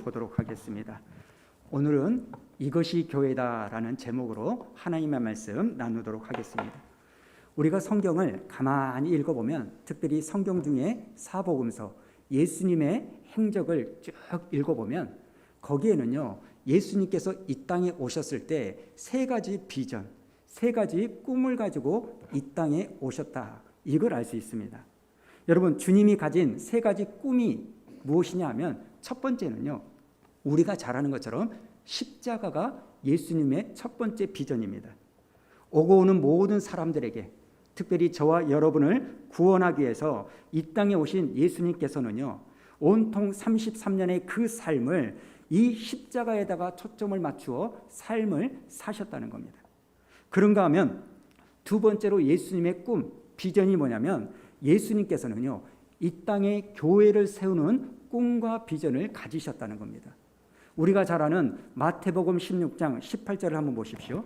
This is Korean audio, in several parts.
보도록 하겠습니다. 오늘은 이것이 교회다라는 제목으로 하나님의 말씀 나누도록 하겠습니다. 우리가 성경을 가만히 읽어보면 특별히 성경 중에 사복음서 예수님의 행적을 쭉 읽어보면 거기에는요, 예수님께서 이 땅에 오셨을 때 세 가지 비전, 세 가지 꿈을 가지고 이 땅에 오셨다, 이걸 알 수 있습니다. 여러분, 주님이 가진 세 가지 꿈이 무엇이냐 하면 첫 번째는요, 우리가 잘 아는 것처럼 십자가가 예수님의 첫 번째 비전입니다. 오고 오는 모든 사람들에게, 특별히 저와 여러분을 구원하기 위해서 이 땅에 오신 예수님께서는요, 온통 33년의 그 삶을 이 십자가에다가 초점을 맞추어 삶을 사셨다는 겁니다. 그런가 하면 두 번째로 예수님의 꿈, 비전이 뭐냐면 예수님께서는요, 이 땅에 교회를 세우는 꿈과 비전을 가지셨다는 겁니다. 우리가 잘 아는 마태복음 16장 18절을 한번 보십시오.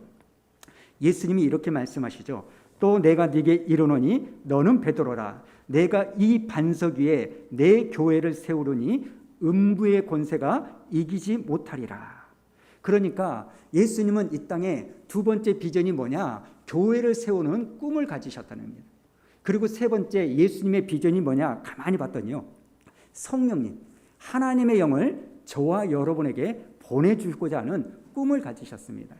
예수님이 이렇게 말씀하시죠. 또 내가 네게 이르노니 너는 베드로라. 내가 이 반석 위에 내 교회를 세우르니 음부의 권세가 이기지 못하리라. 그러니까 예수님은 이 땅에 두 번째 비전이 뭐냐? 교회를 세우는 꿈을 가지셨다는 겁니다. 그리고 세 번째 예수님의 비전이 뭐냐? 가만히 봤더니요, 성령님, 하나님의 영을 저와 여러분에게 보내주고자 하는 꿈을 가지셨습니다.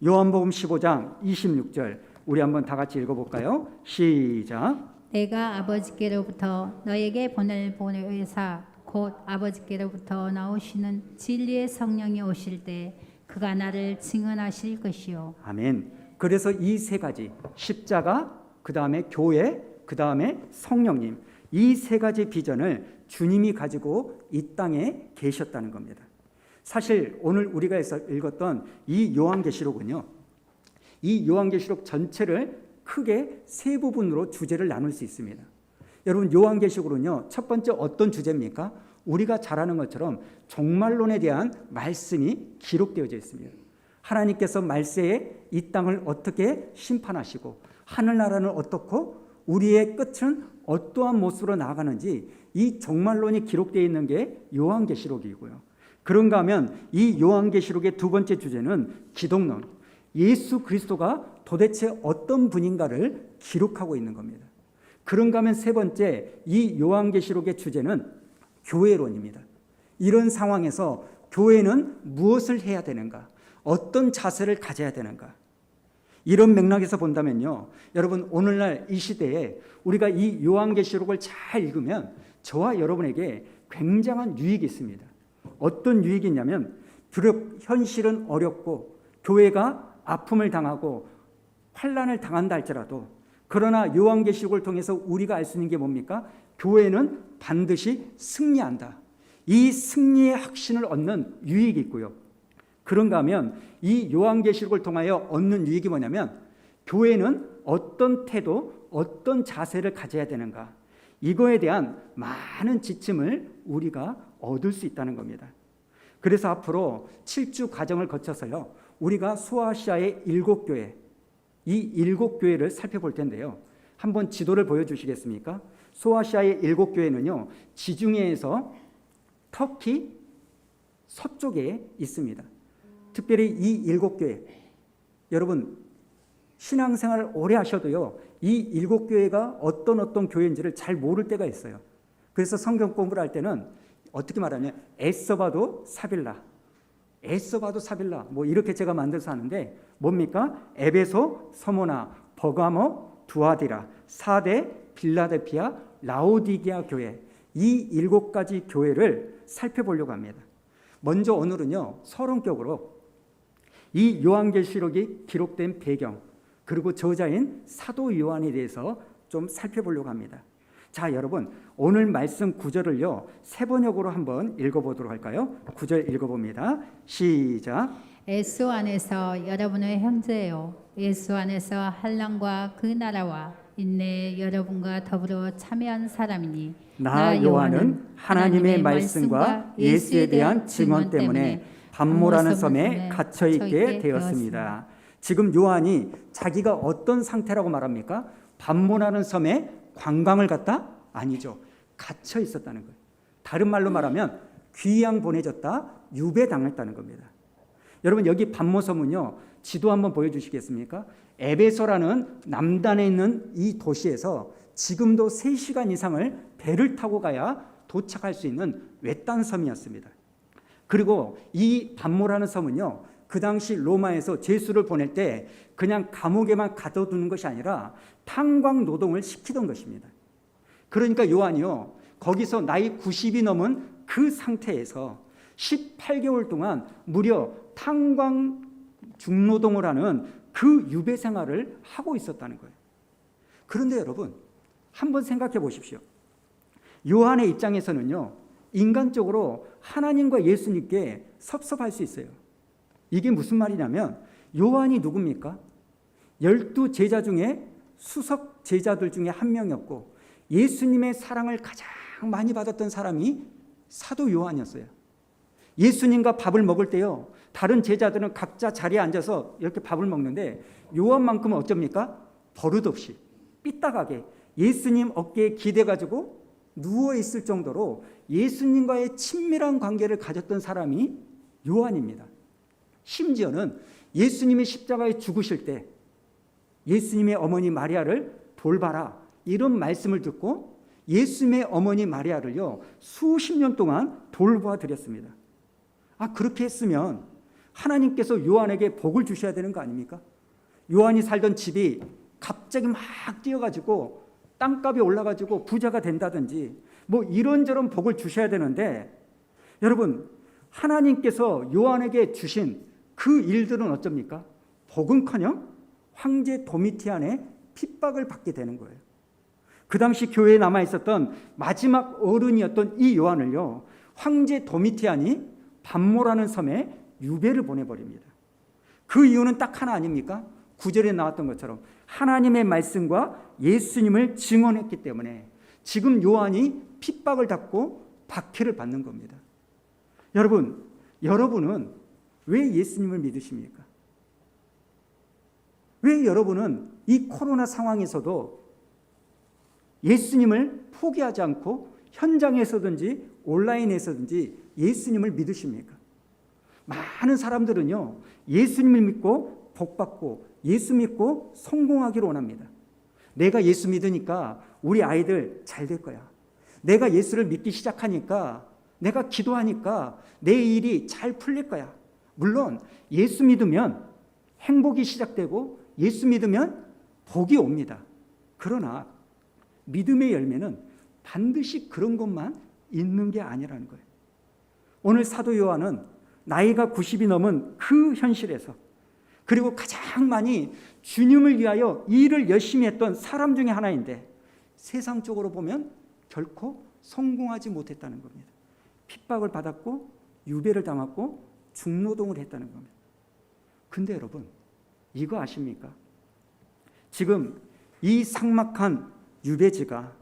요한복음 15장 26절 우리 한번 다 같이 읽어볼까요? 시작. 내가 아버지께로부터 너에게 보내사 곧 아버지께로부터 나오시는 진리의 성령이 오실 때 그가 나를 증언하실 것이요. 아멘. 그래서 이 세 가지, 십자가, 그 다음에 교회, 그 다음에 성령님, 이 세 가지 비전을 주님이 가지고 이 땅에 계셨다는 겁니다. 사실 오늘 우리가 읽었던 이 요한계시록은요, 이 요한계시록 전체를 크게 세 부분으로 주제를 나눌 수 있습니다. 여러분, 요한계시록은요, 첫 번째 어떤 주제입니까? 우리가 잘 아는 것처럼 종말론에 대한 말씀이 기록되어져 있습니다. 하나님께서 말세에 이 땅을 어떻게 심판하시고 하늘나라는 어떻고 우리의 끝은 어떠한 모습으로 나아가는지 이 종말론이 기록되어 있는 게 요한계시록이고요. 그런가 하면 이 요한계시록의 두 번째 주제는 기독론, 예수 그리스도가 도대체 어떤 분인가를 기록하고 있는 겁니다. 그런가 하면 세 번째 이 요한계시록의 주제는 교회론입니다. 이런 상황에서 교회는 무엇을 해야 되는가? 어떤 자세를 가져야 되는가? 이런 맥락에서 본다면요, 여러분, 오늘날 이 시대에 우리가 이 요한계시록을 잘 읽으면 저와 여러분에게 굉장한 유익이 있습니다. 어떤 유익이 있냐면, 비록 현실은 어렵고 교회가 아픔을 당하고 환난을 당한다 할지라도, 그러나 요한계시록을 통해서 우리가 알 수 있는 게 뭡니까? 교회는 반드시 승리한다. 이 승리의 확신을 얻는 유익이 있고요. 그런가 하면 이 요한계시록을 통하여 얻는 유익이 뭐냐면, 교회는 어떤 태도, 어떤 자세를 가져야 되는가, 이거에 대한 많은 지침을 우리가 얻을 수 있다는 겁니다. 그래서 앞으로 7주 과정을 거쳐서요, 우리가 소아시아의 7교회, 이 7교회를 살펴볼 텐데요. 한번 지도를 보여주시겠습니까? 소아시아의 7교회는요, 지중해에서 터키 서쪽에 있습니다. 특별히 이 7교회, 여러분 신앙생활을 오래 하셔도요, 이 7교회가 어떤 교회인지를 잘 모를 때가 있어요. 그래서 성경 공부를 할 때는 어떻게 말하냐면 애써봐도 사빌라, 애써봐도 사빌라, 뭐 이렇게 제가 만들어서 하는데 뭡니까? 에베소, 서모나, 버가모, 두아디라, 사대, 빌라델피아, 라오디게아 교회, 이 7가지 교회를 살펴보려고 합니다. 먼저 오늘은요, 서론격으로 이 요한계시록이 기록된 배경, 그리고 저자인 사도 요한에 대해서 좀 살펴보려고 합니다. 자, 여러분, 오늘 말씀 9절을요, 세 번역으로 한번 읽어보도록 할까요? 9절 읽어봅니다. 시작. 예수 안에서 여러분의 형제요, 예수 안에서 한랑과 그 나라와 인내에 여러분과 더불어 참여한 사람이니 나 요한은 하나님의 말씀과 예수에 대한 증언 때문에 반모라는 섬에 갇혀있게 되었습니다. 지금 요한이 자기가 어떤 상태라고 말합니까? 반모라는 섬에 관광을 갔다? 아니죠. 갇혀 있었다는 거예요. 다른 말로 말하면 귀양 보내졌다 유배당했다는 겁니다. 여러분 여기 반모섬은요, 지도 한번 보여주시겠습니까? 에베소라는 남단에 있는 이 도시에서 지금도 3시간 이상을 배를 타고 가야 도착할 수 있는 외딴 섬이었습니다. 그리고 이 반모라는 섬은요, 그 당시 로마에서 죄수를 보낼 때 그냥 감옥에만 가둬두는 것이 아니라 탄광 노동을 시키던 것입니다. 그러니까 요한이요, 거기서 나이 90이 넘은 그 상태에서 18개월 동안 무려 탄광 중노동을 하는 그 유배 생활을 하고 있었다는 거예요. 그런데 여러분, 한번 생각해 보십시오. 요한의 입장에서는요, 인간적으로 하나님과 예수님께 섭섭할 수 있어요. 이게 무슨 말이냐면, 요한이 누굽니까? 12 제자 중에 수석 제자들 중에 한 명이었고, 예수님의 사랑을 가장 많이 받았던 사람이 사도 요한이었어요. 예수님과 밥을 먹을 때요, 다른 제자들은 각자 자리에 앉아서 이렇게 밥을 먹는데 요한만큼은 어쩝니까? 버릇없이 삐딱하게 예수님 어깨에 기대가지고 누워있을 정도로 예수님과의 친밀한 관계를 가졌던 사람이 요한입니다. 심지어는 예수님이 십자가에 죽으실 때 예수님의 어머니 마리아를 돌봐라, 이런 말씀을 듣고 예수님의 어머니 마리아를요, 수십 년 동안 돌보아 드렸습니다. 그렇게 했으면 하나님께서 요한에게 복을 주셔야 되는 거 아닙니까? 요한이 살던 집이 갑자기 막 뛰어가지고 땅값이 올라가지고 부자가 된다든지 뭐 이런저런 복을 주셔야 되는데, 여러분 하나님께서 요한에게 주신 그 일들은 어쩝니까? 복은커녕 황제 도미티안의 핍박을 받게 되는 거예요. 그 당시 교회에 남아있었던 마지막 어른이었던 이 요한을요, 황제 도미티안이 반모라는 섬에 유배를 보내버립니다. 그 이유는 딱 하나 아닙니까? 9절에 나왔던 것처럼 하나님의 말씀과 예수님을 증언했기 때문에 지금 요한이 핍박을 받고 박해를 받는 겁니다. 여러분은 왜 예수님을 믿으십니까? 왜 여러분은 이 코로나 상황에서도 예수님을 포기하지 않고 현장에서든지 온라인에서든지 예수님을 믿으십니까? 많은 사람들은요, 예수님을 믿고 복받고 예수 믿고 성공하기를 원합니다. 내가 예수 믿으니까 우리 아이들 잘 될 거야. 내가 예수를 믿기 시작하니까, 내가 기도하니까 내 일이 잘 풀릴 거야. 물론 예수 믿으면 행복이 시작되고 예수 믿으면 복이 옵니다. 그러나 믿음의 열매는 반드시 그런 것만 있는 게 아니라는 거예요. 오늘 사도 요한은 나이가 90이 넘은 그 현실에서, 그리고 가장 많이 주님을 위하여 일을 열심히 했던 사람 중에 하나인데 세상적으로 보면 결코 성공하지 못했다는 겁니다. 핍박을 받았고 유배를 당했고 중노동을 했다는 겁니다. 근데 여러분, 이거 아십니까? 지금 이 삭막한 유배지가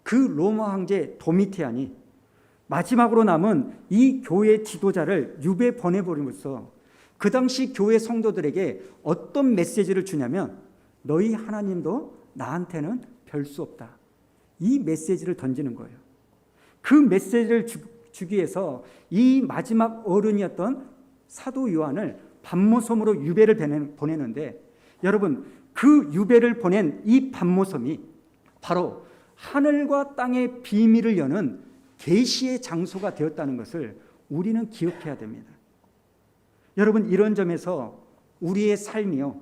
그 로마 황제 도미티안이 마지막으로 남은 이 교회 지도자를 유배 보내버림으로써 그 당시 교회 성도들에게 어떤 메시지를 주냐면, 너희 하나님도 나한테는 별 수 없다, 이 메시지를 던지는 거예요. 그 메시지를 주기 위해서 이 마지막 어른이었던 사도 요한을 반모섬으로 유배를 보내는데, 여러분 그 유배를 보낸 이 반모섬이 바로 하늘과 땅의 비밀을 여는 계시의 장소가 되었다는 것을 우리는 기억해야 됩니다. 여러분, 이런 점에서 우리의 삶이요,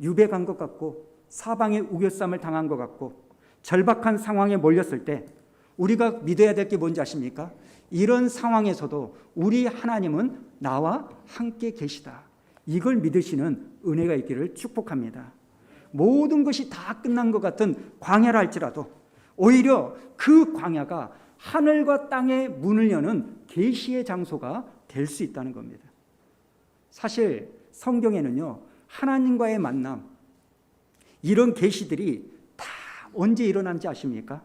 유배 간 것 같고 사방에 우겨쌈을 당한 것 같고 절박한 상황에 몰렸을 때 우리가 믿어야 될 게 뭔지 아십니까? 이런 상황에서도 우리 하나님은 나와 함께 계시다, 이걸 믿으시는 은혜가 있기를 축복합니다. 모든 것이 다 끝난 것 같은 광야라 할지라도 오히려 그 광야가 하늘과 땅의 문을 여는 계시의 장소가 될 수 있다는 겁니다. 사실 성경에는요, 하나님과의 만남, 이런 계시들이 다 언제 일어난지 아십니까?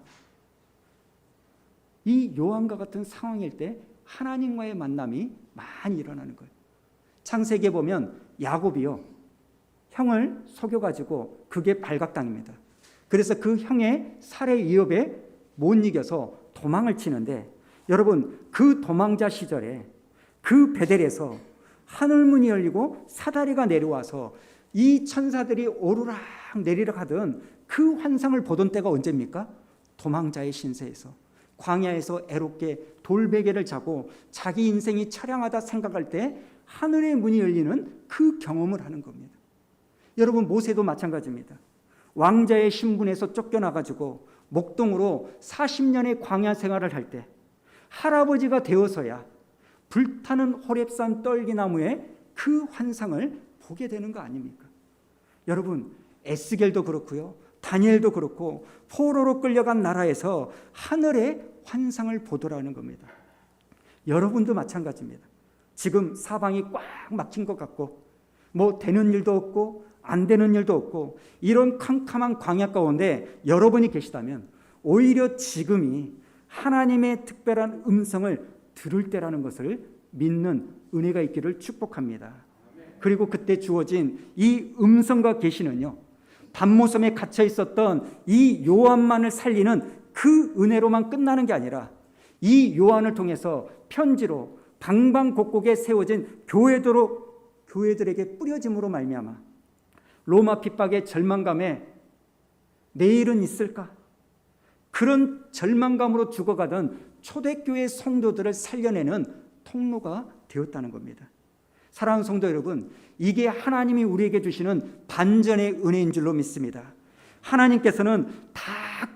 이 요한과 같은 상황일 때 하나님과의 만남이 많이 일어나는 거예요. 창세기에 보면 야곱이요, 형을 속여가지고 그게 발각당입니다. 그래서 그 형의 살해 위협에 못 이겨서 도망을 치는데 여러분, 그 도망자 시절에 그 베델에서 하늘문이 열리고 사다리가 내려와서 이 천사들이 오르락 내리락 하던 그 환상을 보던 때가 언제입니까? 도망자의 신세에서, 광야에서 애롭게 돌베개를 자고 자기 인생이 처량하다 생각할 때 하늘의 문이 열리는 그 경험을 하는 겁니다. 여러분, 모세도 마찬가지입니다. 왕자의 신분에서 쫓겨나가지고 목동으로 40년의 광야 생활을 할 때 할아버지가 되어서야 불타는 호렙산 떨기나무의 그 환상을 보게 되는 거 아닙니까? 여러분, 에스겔도 그렇고요, 다니엘도 그렇고 포로로 끌려간 나라에서 하늘의 환상을 보더라는 겁니다. 여러분도 마찬가지입니다. 지금 사방이 꽉 막힌 것 같고 뭐 되는 일도 없고 안 되는 일도 없고 이런 캄캄한 광야 가운데 여러분이 계시다면 오히려 지금이 하나님의 특별한 음성을 들을 때라는 것을 믿는 은혜가 있기를 축복합니다. 그리고 그때 주어진 이 음성과 계시는요, 밤모섬에 갇혀 있었던 이 요한만을 살리는 그 은혜로만 끝나는 게 아니라 이 요한을 통해서 편지로 방방곡곡에 세워진 교회들에게 뿌려짐으로 말미암아 로마 핍박의 절망감에 내일은 있을까? 그런 절망감으로 죽어가던 초대교회 성도들을 살려내는 통로가 되었다는 겁니다. 사랑하는 성도 여러분, 이게 하나님이 우리에게 주시는 반전의 은혜인 줄로 믿습니다. 하나님께서는 다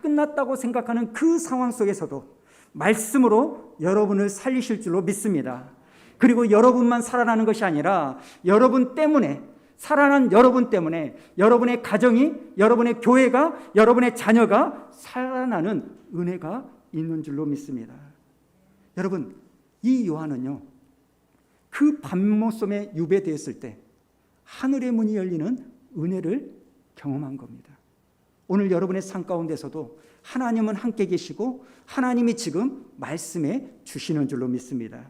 끝났다고 생각하는 그 상황 속에서도 말씀으로 여러분을 살리실 줄로 믿습니다. 그리고 여러분만 살아나는 것이 아니라 여러분 때문에, 살아난 여러분 때문에 여러분의 가정이, 여러분의 교회가, 여러분의 자녀가 살아나는 은혜가 있는 줄로 믿습니다. 여러분, 이 요한은요, 그 밤모섬에 유배되었을 때 하늘의 문이 열리는 은혜를 경험한 겁니다. 오늘 여러분의 삶 가운데서도 하나님은 함께 계시고 하나님이 지금 말씀해 주시는 줄로 믿습니다.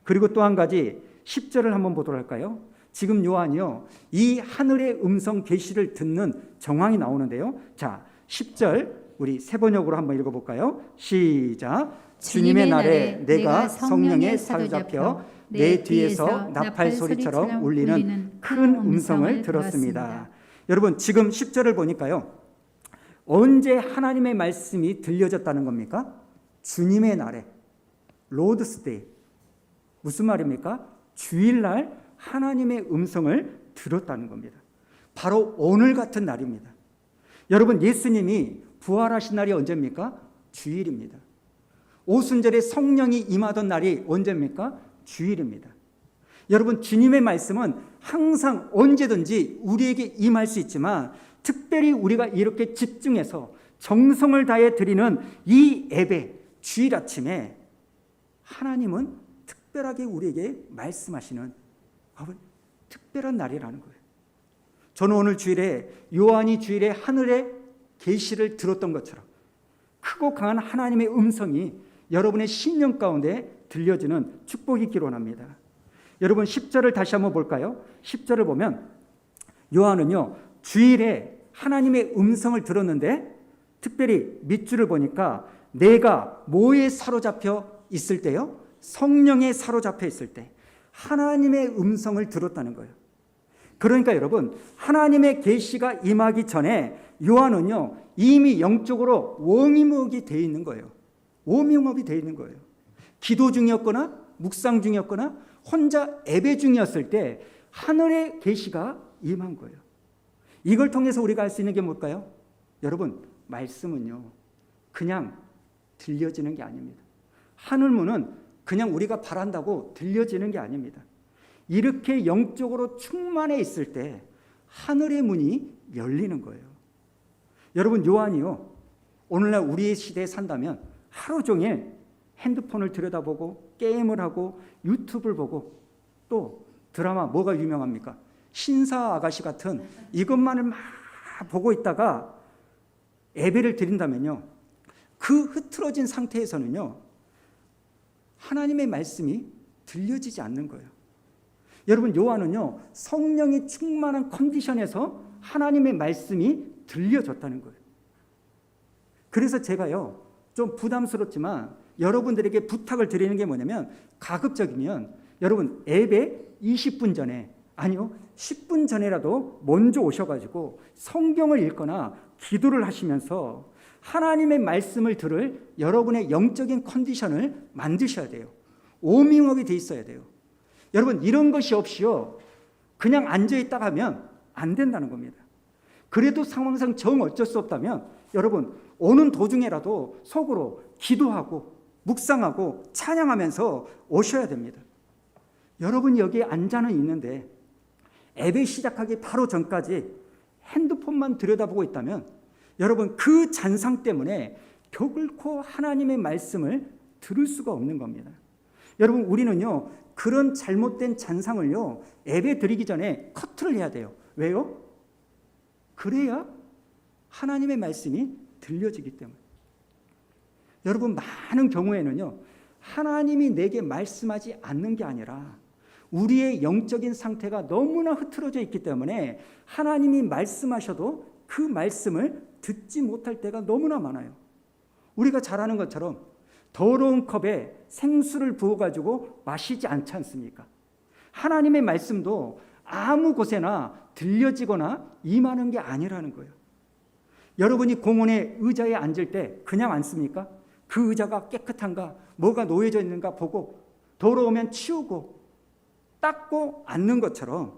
그리고 또 한 가지 10절을 한번 보도록 할까요? 지금 요한이요, 이 하늘의 음성 계시를 듣는 정황이 나오는데요. 자, 10절 우리 세 번역으로 한번 읽어볼까요? 시작. 주님의 날에 내가 성령에 사로잡혀 내 뒤에서 나팔 소리처럼 울리는 큰 음성을 들었습니다. 여러분, 지금 10절을 보니까요, 언제 하나님의 말씀이 들려졌다는 겁니까? 주님의 날에, 로드스데이. 무슨 말입니까? 주일날 하나님의 음성을 들었다는 겁니다. 바로 오늘 같은 날입니다. 여러분, 예수님이 부활하신 날이 언제입니까? 주일입니다. 오순절에 성령이 임하던 날이 언제입니까? 주일입니다. 여러분, 주님의 말씀은 항상 언제든지 우리에게 임할 수 있지만 특별히 우리가 이렇게 집중해서 정성을 다해 드리는 이 예배, 주일 아침에 하나님은 특별하게 우리에게 말씀하시는 특별한 날이라는 거예요. 저는 오늘 주일에 요한이 주일에 하늘의 계시를 들었던 것처럼 크고 강한 하나님의 음성이 여러분의 심령 가운데 들려지는 축복이 있기를 원합니다. 여러분, 10절을 다시 한번 볼까요? 10절을 보면 요한은요, 주일에 하나님의 음성을 들었는데 특별히 밑줄을 보니까 내가 뭐에 사로잡혀 있을 때요? 성령에 사로잡혀 있을 때 하나님의 음성을 들었다는 거예요. 그러니까 여러분, 하나님의 계시가 임하기 전에 요한은요, 이미 영적으로 워밍업이 되어 있는 거예요. 워밍업이 되어 있는 거예요. 기도 중이었거나 묵상 중이었거나 혼자 예배 중이었을 때 하늘의 계시가 임한 거예요. 이걸 통해서 우리가 알 수 있는 게 뭘까요? 여러분, 말씀은요, 그냥 들려지는 게 아닙니다. 하늘문은 그냥 우리가 바란다고 들려지는 게 아닙니다. 이렇게 영적으로 충만해 있을 때 하늘의 문이 열리는 거예요. 여러분, 요한이요, 오늘날 우리의 시대에 산다면 하루 종일 핸드폰을 들여다보고 게임을 하고 유튜브를 보고 또 드라마 뭐가 유명합니까? 신사 아가씨 같은 이것만을 막 보고 있다가 예배를 드린다면요, 그 흐트러진 상태에서는요, 하나님의 말씀이 들려지지 않는 거예요. 여러분, 요한은요, 성령이 충만한 컨디션에서 하나님의 말씀이 들려졌다는 거예요. 그래서 제가요, 좀 부담스럽지만 여러분들에게 부탁을 드리는 게 뭐냐면 가급적이면 여러분 예배 20분 전에 아니요 10분 전에라도 먼저 오셔가지고 성경을 읽거나 기도를 하시면서 하나님의 말씀을 들을 여러분의 영적인 컨디션을 만드셔야 돼요. 오밍업이 돼 있어야 돼요. 여러분 이런 것이 없이요 그냥 앉아있다가 하면 안 된다는 겁니다. 그래도 상황상 정 어쩔 수 없다면 여러분 오는 도중에라도 속으로 기도하고 묵상하고 찬양하면서 오셔야 됩니다. 여러분이 여기에 앉아는 있는데 예배 시작하기 바로 전까지 핸드폰만 들여다보고 있다면 여러분 그 잔상 때문에 결코 하나님의 말씀을 들을 수가 없는 겁니다. 여러분 우리는요 그런 잘못된 잔상을요 예배 드리기 전에 커트를 해야 돼요. 왜요? 그래야 하나님의 말씀이 들려지기 때문에. 여러분 많은 경우에는요 하나님이 내게 말씀하지 않는 게 아니라 우리의 영적인 상태가 너무나 흐트러져 있기 때문에 하나님이 말씀하셔도 그 말씀을 듣지 못할 때가 너무나 많아요. 우리가 잘 아는 것처럼 더러운 컵에 생수를 부어가지고 마시지 않지 않습니까? 하나님의 말씀도 아무 곳에나 들려지거나 임하는 게 아니라는 거예요. 여러분이 공원의 의자에 앉을 때 그냥 앉습니까? 그 의자가 깨끗한가, 뭐가 놓여져 있는가 보고 더러우면 치우고 닦고 앉는 것처럼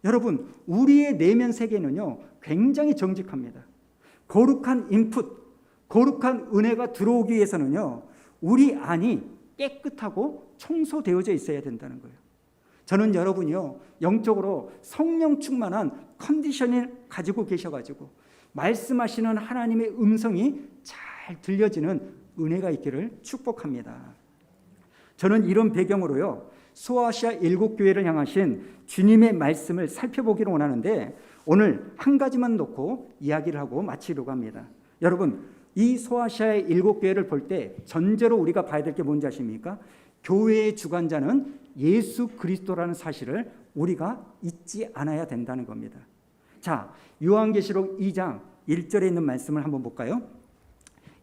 여러분 우리의 내면 세계는요 굉장히 정직합니다. 거룩한 인풋, 거룩한 은혜가 들어오기 위해서는요 우리 안이 깨끗하고 청소되어져 있어야 된다는 거예요. 저는 여러분이요 영적으로 성령 충만한 컨디션을 가지고 계셔가지고 말씀하시는 하나님의 음성이 잘 들려지는 은혜가 있기를 축복합니다. 저는 이런 배경으로요 소아시아 7교회를 향하신 주님의 말씀을 살펴보기를 원하는데 오늘 한 가지만 놓고 이야기를 하고 마치려고 합니다. 여러분 이 소아시아의 7교회를 볼 때 전제로 우리가 봐야 될 게 뭔지 아십니까? 교회의 주관자는 예수 그리스도라는 사실을 우리가 잊지 않아야 된다는 겁니다. 자, 요한계시록 2장 1절에 있는 말씀을 한번 볼까요?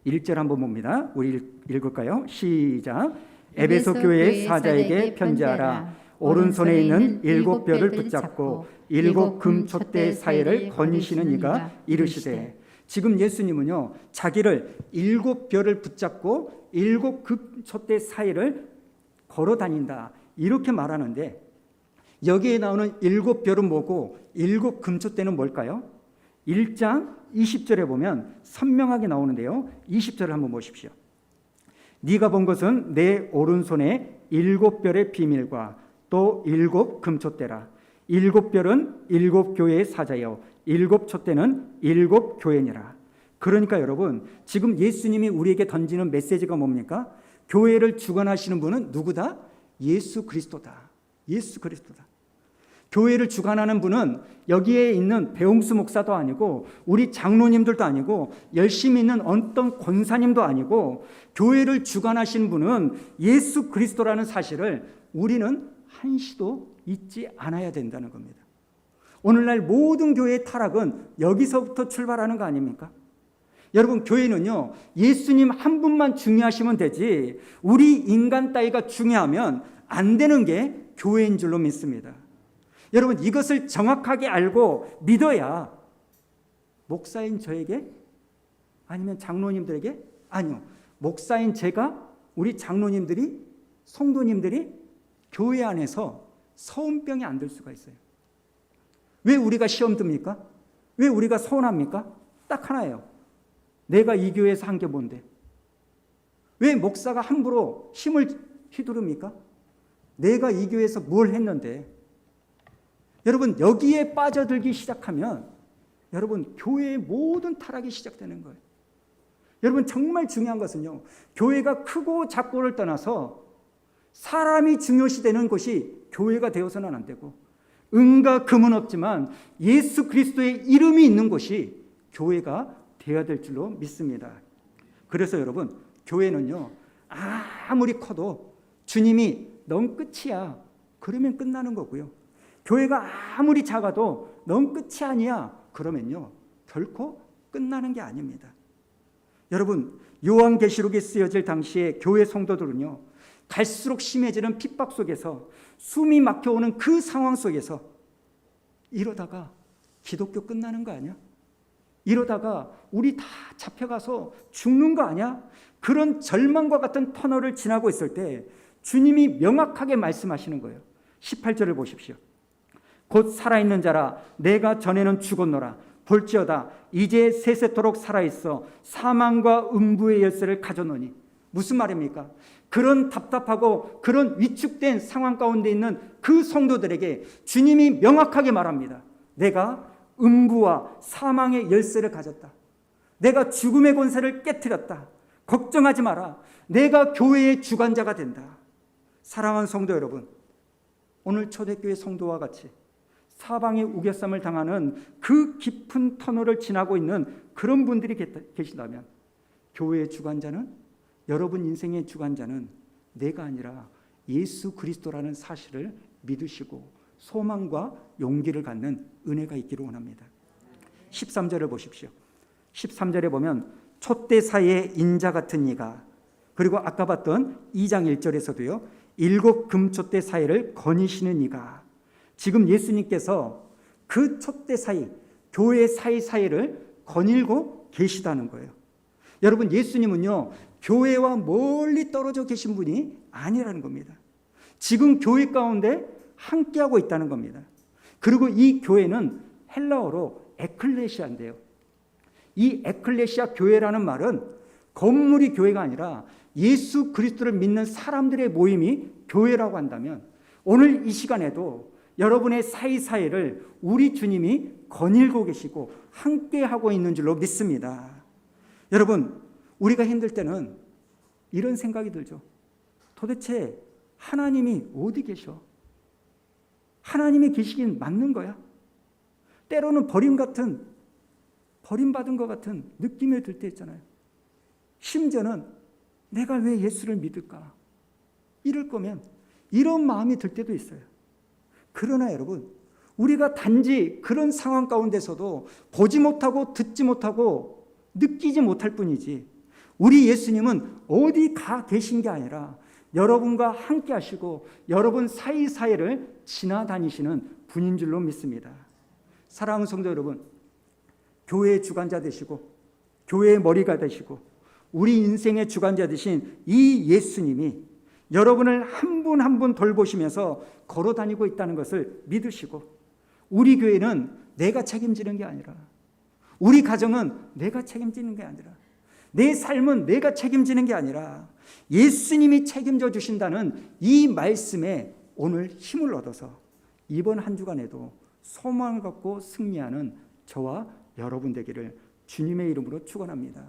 1절 한번 봅니다. 우리 읽을까요? 시작. 에베소 교회의 사자에게 편지하라. 오른손에 있는 7뼈를 붙잡고 7 금촛대 사이를 거니시는 이가 이르시되. 지금 예수님은요 자기를 7뼈를 붙잡고 7 금촛대 사이를 걸어 다닌다 이렇게 말하는데 여기에 나오는 7뼈는 뭐고 7 금촛대는 뭘까요? 1장 20절에 보면 선명하게 나오는데요 20절을 한번 보십시오. 네가 본 것은 내 오른손에 7뼈의 비밀과 또 7 금촛대라. 7뼈는 7 교회의 사자여 7 촛대는 7 교회니라. 그러니까 여러분 지금 예수님이 우리에게 던지는 메시지가 뭡니까? 교회를 주관하시는 분은 누구다? 예수 그리스도다. 예수 그리스도다. 교회를 주관하는 분은 여기에 있는 배용수 목사도 아니고 우리 장로님들도 아니고 열심히 있는 어떤 권사님도 아니고 교회를 주관하시는 분은 예수 그리스도라는 사실을 우리는 한시도 잊지 않아야 된다는 겁니다. 오늘날 모든 교회의 타락은 여기서부터 출발하는 거 아닙니까? 여러분 교회는요 예수님 한 분만 중요하시면 되지 우리 인간 따위가 중요하면 안 되는 게 교회인 줄로 믿습니다. 여러분 이것을 정확하게 알고 믿어야 목사인 저에게 아니면 장로님들에게 아니요 목사인 제가 우리 장로님들이 성도님들이 교회 안에서 서운병이 안 들 수가 있어요. 왜 우리가 시험 듭니까? 왜 우리가 서운합니까? 딱 하나예요. 내가 이 교회에서 한 게 뭔데? 왜 목사가 함부로 힘을 휘두릅니까? 내가 이 교회에서 뭘 했는데? 여러분 여기에 빠져들기 시작하면 여러분 교회의 모든 타락이 시작되는 거예요. 여러분 정말 중요한 것은요 교회가 크고 작고를 떠나서 사람이 중요시 되는 곳이 교회가 되어서는 안 되고 은과 금은 없지만 예수 그리스도의 이름이 있는 곳이 교회가 되어야 될 줄로 믿습니다. 그래서 여러분 교회는요 아무리 커도 주님이 넌 끝이야 그러면 끝나는 거고요. 교회가 아무리 작아도 넌 끝이 아니야 그러면요 결코 끝나는 게 아닙니다. 여러분, 요한계시록이 쓰여질 당시에 교회 성도들은요, 갈수록 심해지는 핍박 속에서 숨이 막혀오는 그 상황 속에서 이러다가 기독교 끝나는 거 아니야? 이러다가 우리 다 잡혀가서 죽는 거 아니야? 그런 절망과 같은 터널을 지나고 있을 때 주님이 명확하게 말씀하시는 거예요. 18절을 보십시오. 곧 살아있는 자라 내가 전에는 죽었노라. 볼지어다 이제 세세토록 살아있어 사망과 음부의 열쇠를 가져노니. 무슨 말입니까? 그런 답답하고 그런 위축된 상황 가운데 있는 그 성도들에게 주님이 명확하게 말합니다. 내가 음부와 사망의 열쇠를 가졌다. 내가 죽음의 권세를 깨뜨렸다. 걱정하지 마라. 내가 교회의 주관자가 된다. 사랑하는 성도 여러분, 오늘 초대교회 성도와 같이 사방의 우겨쌈을 당하는 그 깊은 터널을 지나고 있는 그런 분들이 계신다면, 교회의 주관자는, 여러분 인생의 주관자는 내가 아니라 예수 그리스도라는 사실을 믿으시고 소망과 용기를 갖는 은혜가 있기를 원합니다. 13절을 보십시오. 13절에 보면 촛대 사이에 인자 같은 이가, 그리고 아까 봤던 2장 1절에서도요 7 금촛대 사이를 거니시는 이가, 지금 예수님께서 그 촛대 사이, 교회 사이사이를 거닐고 계시다는 거예요. 여러분, 예수님은요 교회와 멀리 떨어져 계신 분이 아니라는 겁니다. 지금 교회 가운데 함께하고 있다는 겁니다. 그리고 이 교회는 헬라어로 에클레시아인데요, 이 에클레시아 교회라는 말은 건물이 교회가 아니라 예수 그리스도를 믿는 사람들의 모임이 교회라고 한다면, 오늘 이 시간에도 여러분의 사이사이를 우리 주님이 거닐고 계시고 함께하고 있는 줄로 믿습니다. 여러분, 우리가 힘들 때는 이런 생각이 들죠. 도대체 하나님이 어디 계셔? 하나님이 계시긴 맞는 거야? 때로는 버림받은 것 같은 느낌이 들 때 있잖아요. 심지어는 내가 왜 예수를 믿을까? 이럴 거면 이런 마음이 들 때도 있어요. 그러나 여러분, 우리가 단지 그런 상황 가운데서도 보지 못하고 듣지 못하고 느끼지 못할 뿐이지, 우리 예수님은 어디 가 계신 게 아니라 여러분과 함께 하시고 여러분 사이사이를 지나다니시는 분인 줄로 믿습니다. 사랑하는 성도 여러분, 교회의 주관자 되시고 교회의 머리가 되시고 우리 인생의 주관자 되신 이 예수님이 여러분을 한 분 한 분 돌보시면서 걸어 다니고 있다는 것을 믿으시고, 우리 교회는 내가 책임지는 게 아니라, 우리 가정은 내가 책임지는 게 아니라, 내 삶은 내가 책임지는 게 아니라 예수님이 책임져 주신다는 이 말씀에 오늘 힘을 얻어서 이번 한 주간에도 소망을 갖고 승리하는 저와 여러분 되기를 주님의 이름으로 축원합니다.